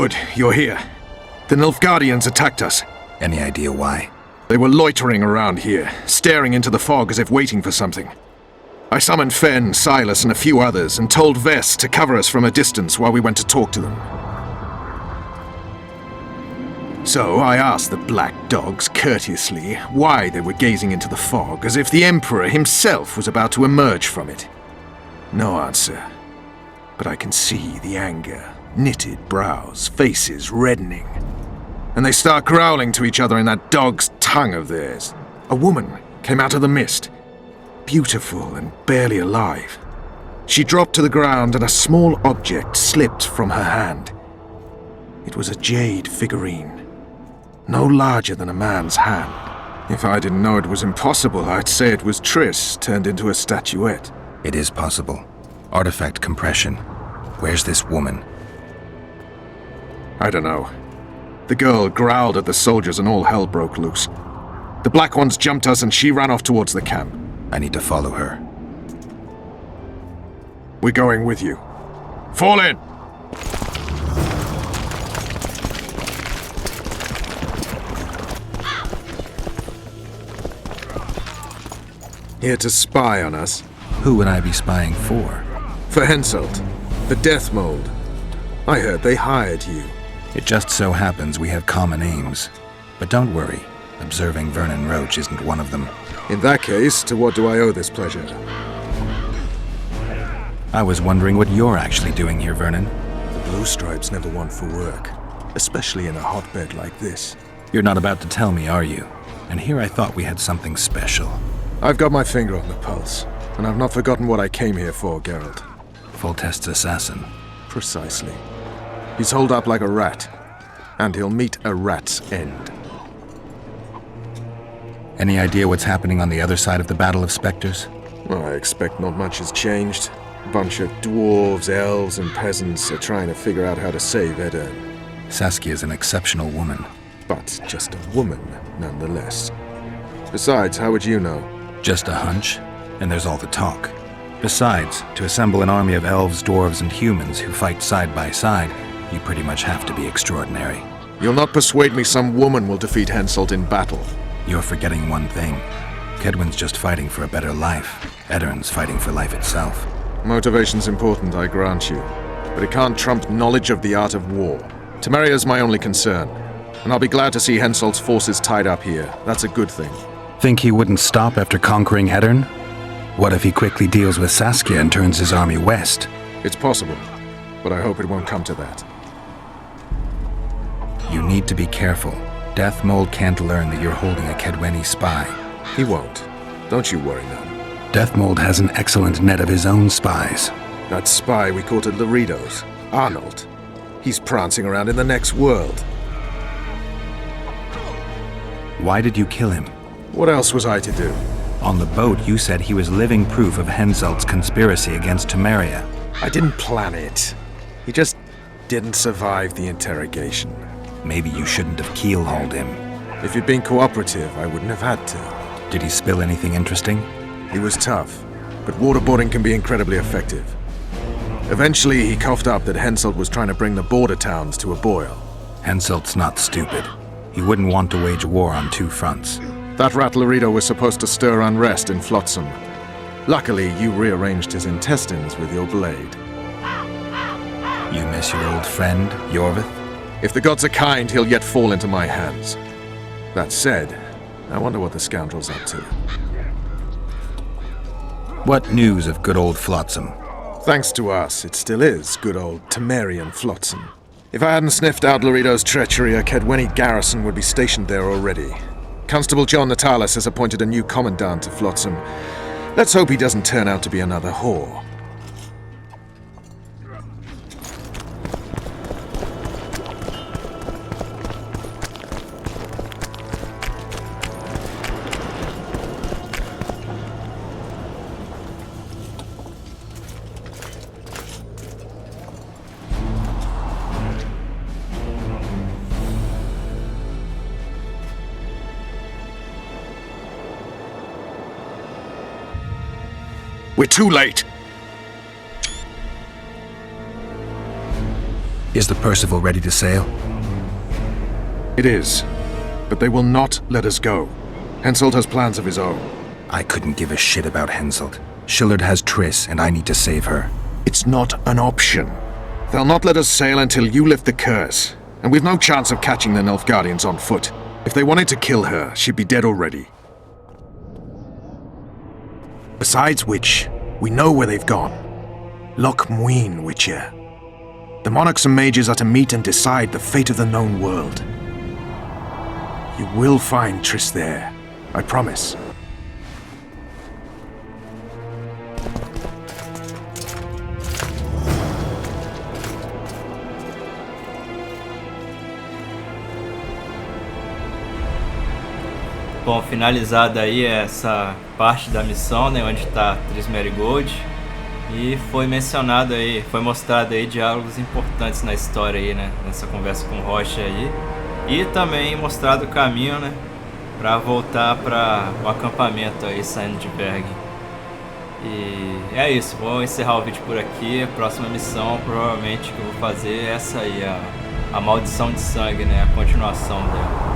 Good, you're here. The Nilfgaardians attacked us. Any idea why? They were loitering around here, staring into the fog as if waiting for something. I summoned Fen, Silas, and a few others, and told Vess to cover us from a distance while we went to talk to them. So I asked the black dogs courteously why they were gazing into the fog, as if the Emperor himself was about to emerge from it. No answer. But I can see the anger, knitted brows, faces reddening. And they start growling to each other in that dog's tongue of theirs. A woman came out of the mist, beautiful and barely alive. She dropped to the ground and a small object slipped from her hand. It was a jade figurine, no larger than a man's hand. If I didn't know it was impossible, I'd say it was Triss turned into a statuette. It is possible. Artifact compression. Where's this woman? I don't know. The girl growled at the soldiers and all hell broke loose. The black ones jumped us and she ran off towards the camp. I need to follow her. We're going with you. Fall in! Here to spy on us. Who would I be spying for? For Henselt, the Death Mold. I heard they hired you. It just so happens we have common aims. But don't worry, observing Vernon Roche isn't one of them. In that case, to what do I owe this pleasure? I was wondering what you're actually doing here, Vernon. The Blue Stripes never want for work, especially in a hotbed like this. You're not about to tell me, are you? And here I thought we had something special. I've got my finger on the pulse, and I've not forgotten what I came here for, Geralt. Foltest's assassin. Precisely. He's holed up like a rat, and he'll meet a rat's end. Any idea what's happening on the other side of the Battle of Spectres? Well, I expect not much has changed. A bunch of dwarves, elves, and peasants are trying to figure out how to save Edirne. Saskia's an exceptional woman. But just a woman, nonetheless. Besides, how would you know? Just a hunch, and there's all the talk. Besides, to assemble an army of elves, dwarves, and humans who fight side by side, you pretty much have to be extraordinary. You'll not persuade me some woman will defeat Henselt in battle. You're forgetting one thing. Kedwen's just fighting for a better life. Edirne's fighting for life itself. Motivation's important, I grant you. But it can't trump knowledge of the art of war. Temeria's my only concern. And I'll be glad to see Henselt's forces tied up here. That's a good thing. Think he wouldn't stop after conquering Edirne? What if he quickly deals with Saskia and turns his army west? It's possible, but I hope it won't come to that. You need to be careful. Death Mold can't learn that you're holding a Kedweni spy. He won't. Don't you worry none. Death Mold has an excellent net of his own spies. That spy we caught at Laredo's, Arnold. He's prancing around in the next world. Why did you kill him? What else was I to do? On the boat, you said he was living proof of Henselt's conspiracy against Temeria. I didn't plan it. He just didn't survive the interrogation. Maybe you shouldn't have keel-hauled him. If he'd been cooperative, I wouldn't have had to. Did he spill anything interesting? He was tough, but waterboarding can be incredibly effective. Eventually, he coughed up that Henselt was trying to bring the border towns to a boil. Henselt's not stupid. He wouldn't want to wage war on two fronts. That rat Laredo was supposed to stir unrest in Flotsam. Luckily, you rearranged his intestines with your blade. You miss your old friend, Yorvith? If the gods are kind, he'll yet fall into my hands. That said, I wonder what the scoundrel's up to. What news of good old Flotsam? Thanks to us, it still is good old Temerian Flotsam. If I hadn't sniffed out Laredo's treachery, a Kedweni garrison would be stationed there already. Constable John Natalis has appointed a new commandant to Flotsam. Let's hope he doesn't turn out to be another whore. We're too late. Is the Percival ready to sail? It is. But they will not let us go. Henselt has plans of his own. I couldn't give a shit about Henselt. Shillard has Triss, and I need to save her. It's not an option. They'll not let us sail until you lift the curse. And we've no chance of catching the Nilfgaardians on foot. If they wanted to kill her, she'd be dead already. Besides which, we know where they've gone. Loch Muin, Witcher. The monarchs and mages are to meet and decide the fate of the known world. You will find Triss there, I promise. Bom, finalizada aí essa parte da missão, né, onde está Triss Merigold, e foi mencionado aí, foi mostrado aí diálogos importantes na história aí, né, nessa conversa com Roche aí, e também mostrado o caminho, né, para voltar para o acampamento aí saindo de Bergen. E é isso, vou encerrar o vídeo por aqui. A próxima missão provavelmente que eu vou fazer é essa aí, a maldição de sangue, né, a continuação dela.